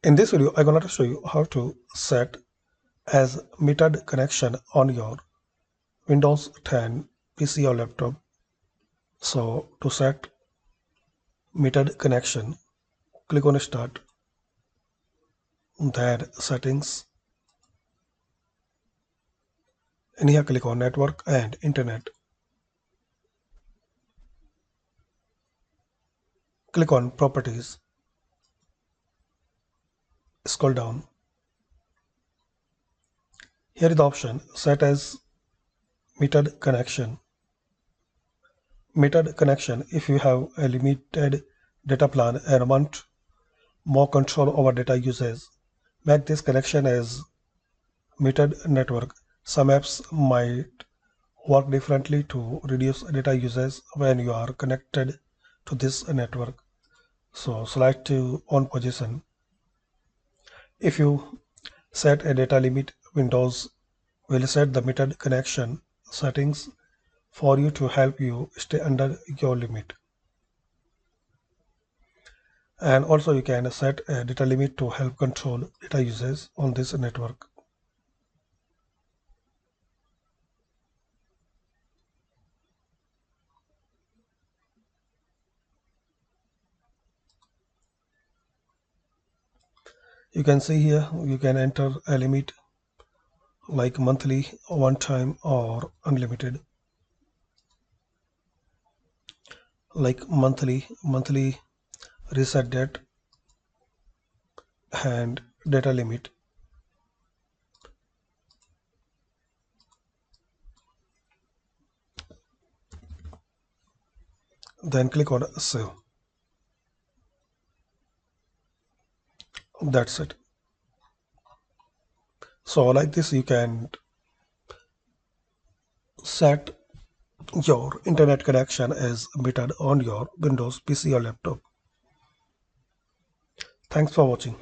In this video, I'm going to show you how to set as metered connection on your Windows 10 PC or laptop. So to set metered connection, click on Start, then Settings, and here click on Network and Internet. Click on Properties, scroll down. Here is the option Set as metered connection. Metered connection if you have a limited data plan and want more control over data usage. Make this connection as metered network. Some apps might work differently to reduce data usage when you are connected to this network. So select to on position. If you set a data limit, Windows will set the metered connection settings for you to help you stay under your limit. And also you can set a data limit to help control data usage on this network. You can see here you can enter a limit like monthly, one time, or unlimited. Like monthly reset date and data limit. Then click on save. That's it. So like this you can set your internet connection as metered on your Windows PC or laptop. Thanks for watching.